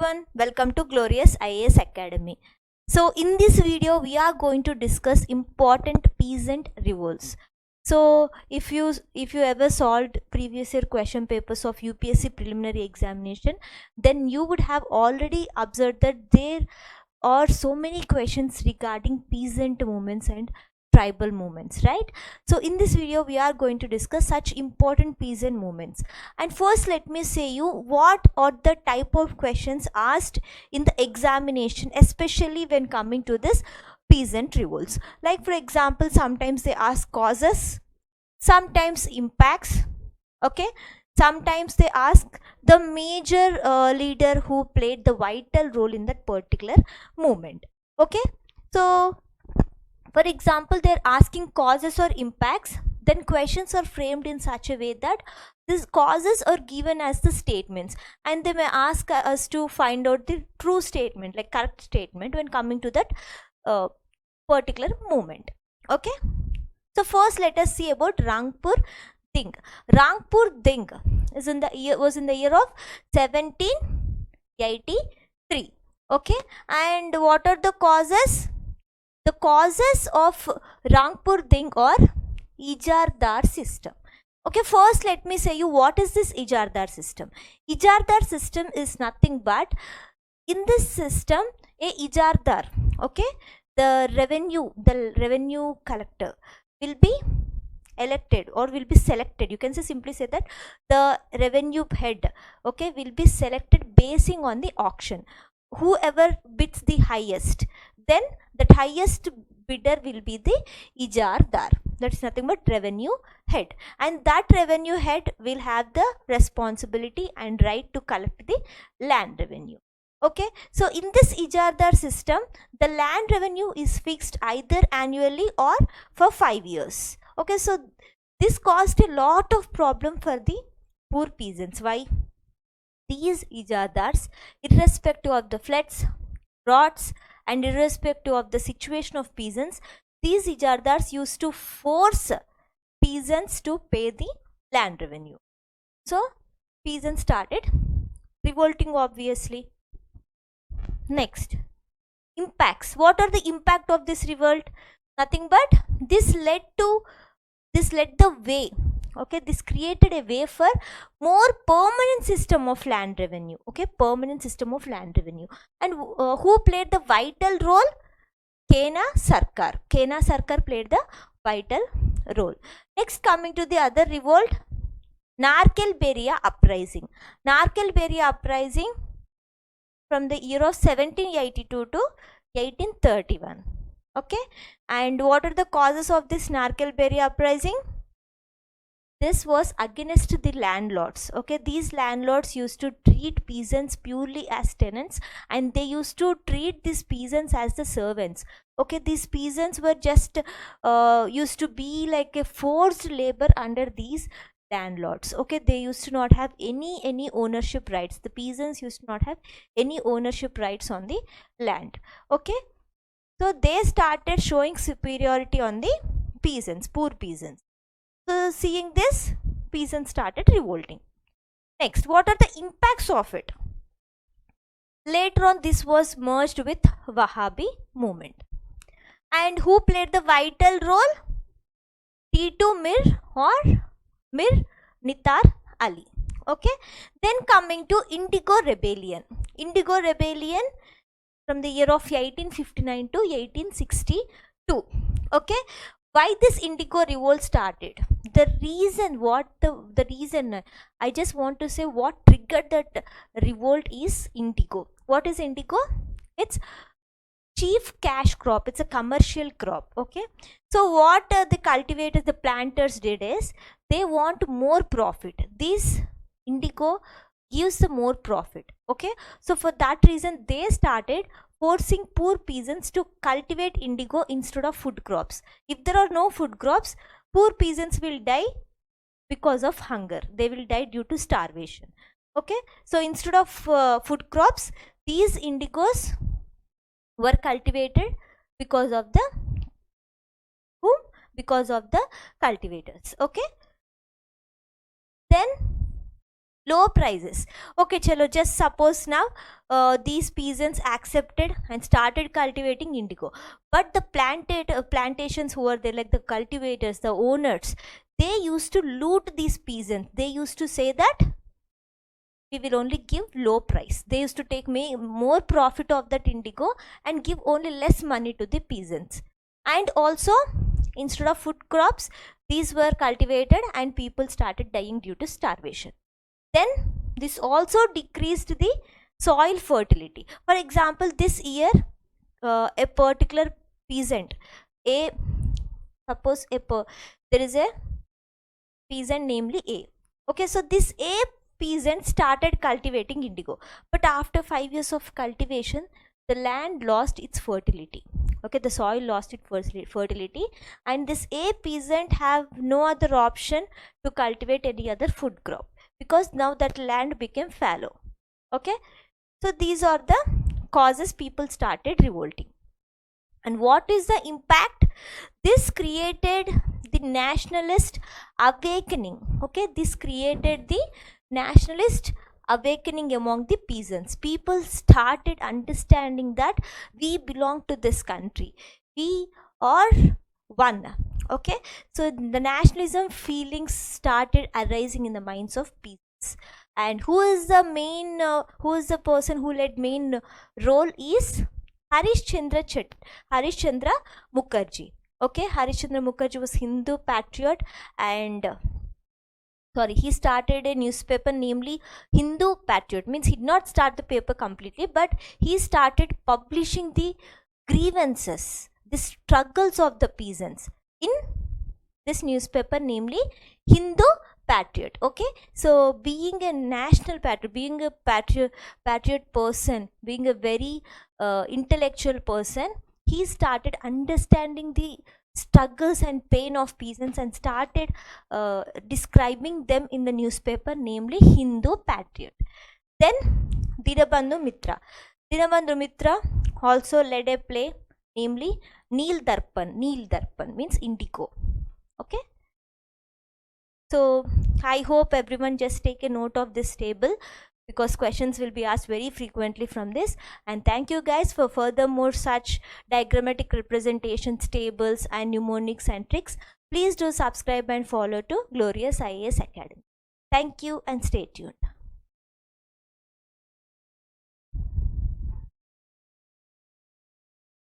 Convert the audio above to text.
everyone, welcome to Glorious IAS Academy. So in this video we are going to discuss important peasant revolts. So if you ever solved previous year question papers of UPSC preliminary examination, then you would have already observed that there are so many questions regarding peasant movements and tribal movements, right? So in this video we are going to discuss such important peasant movements. And first let me say you what are the type of questions asked in the examination, especially when coming to this peasant revolts. Like for example, sometimes they ask causes, sometimes impacts, okay, sometimes they ask the major leader who played the vital role in that particular movement. Okay, so for example, they're asking causes or impacts, then questions are framed in such a way that these causes are given as the statements, and they may ask us to find out the true statement, like correct statement when coming to that particular movement. Okay, so first let us see about Rangpur Ding. Rangpur Ding was in the year of 1783. Okay, and what are the causes? The causes of Rangpur Ding or Ijardar system. Okay, first let me say you what is this Ijardar system. Ijardar system is nothing but, in this system, a Ijardar, okay, the revenue collector will be elected or will be selected. You can say simply say that the revenue head, okay, will be selected basing on the auction. Whoever bids the highest, then that highest bidder will be the Ijardar. That is nothing but revenue head, and that revenue head will have the responsibility and right to collect the land revenue. Okay, so in this Ijardar system, the land revenue is fixed either annually or for 5 years. Okay, so this caused a lot of problem for the poor peasants. Why? These Ijardars, irrespective of the floods, droughts, and irrespective of the situation of peasants, these Ijardars used to force peasants to pay the land revenue. So peasants started revolting, obviously. Next, impacts. What are the impact of this revolt? Nothing but this led the way, okay, this created a way for more permanent system of land revenue. Okay, permanent system of land revenue. And who played the vital role? Kena Sarkar played the vital role. Next, coming to the other revolt, Narkelberia uprising. Narkelberia uprising from the year of 1782 to 1831. Okay, and what are the causes of this Narkelberia uprising? This was against the landlords. Okay, these landlords used to treat peasants purely as tenants, and they used to treat these peasants as the servants. Okay, these peasants were just used to be like a forced labor under these landlords. Okay, they used to not have any ownership rights. The peasants used to not have any ownership rights on the land. Okay, so they started showing superiority on the peasants, poor peasants. So seeing this, peasants started revolting. Next, what are the impacts of it? Later on, this was merged with Wahhabi movement. And who played the vital role? Titu Mir or Mir Nitar Ali. Okay, then coming to Indigo Rebellion. Indigo Rebellion from the year of 1859 to 1862. Okay, why this Indigo revolt started? The reason, the reason, I just want to say what triggered that revolt is indigo. What is indigo? It's chief cash crop. It's a commercial crop. Okay, so what the cultivators, the planters did is they want more profit. This indigo gives the more profit. Okay, so for that reason they started forcing poor peasants to cultivate indigo instead of food crops. If there are no food crops, poor peasants will die because of hunger. They will die due to starvation. Okay, so instead of food crops, these indigos were cultivated because of the whom? Because of the cultivators. Okay, then low prices. Okay, chalo, just suppose now these peasants accepted and started cultivating indigo, but the plantations who were there, like the cultivators, the owners, they used to loot these peasants. They used to say that we will only give low price. They used to take more profit of that indigo and give only less money to the peasants. And also, instead of food crops, these were cultivated and people started dying due to starvation. Then this also decreased the soil fertility. For example, this year a particular peasant, a suppose there is a peasant namely A. Okay, so this A peasant started cultivating indigo, but after 5 years of cultivation, the land lost its fertility. Okay, the soil lost its fertility, and this A peasant have no other option to cultivate any other food crop, because now that land became fallow. Okay, so these are the causes people started revolting. And what is the impact? This created the nationalist awakening. Okay, this created the nationalist awakening among the peasants. People started understanding that we belong to this country, we are one. Okay, so the nationalism feelings started arising in the minds of peasants. And who is the main who is the person who led main role is Harish Chandra Mukherjee. Okay, Harish Chandra Mukherjee was Hindu patriot, and he started a newspaper namely Hindu Patriot. Means he did not start the paper completely, but he started publishing the grievances, the struggles of the peasants in this newspaper namely Hindu Patriot. Okay, so being a national patriot, being a patriot person, being a very intellectual person, he started understanding the struggles and pain of peasants and started describing them in the newspaper namely Hindu Patriot. Then Dinabandhu Mitra. Dinabandhu Mitra also led a play namely Neel Darpan. Neel Darpan means indigo. Okay, so I hope everyone just take a note of this table, because questions will be asked very frequently from this. And thank you guys for furthermore such diagrammatic representations, tables and mnemonics and tricks. Please do subscribe and follow to Glorious IAS Academy. Thank you and stay tuned.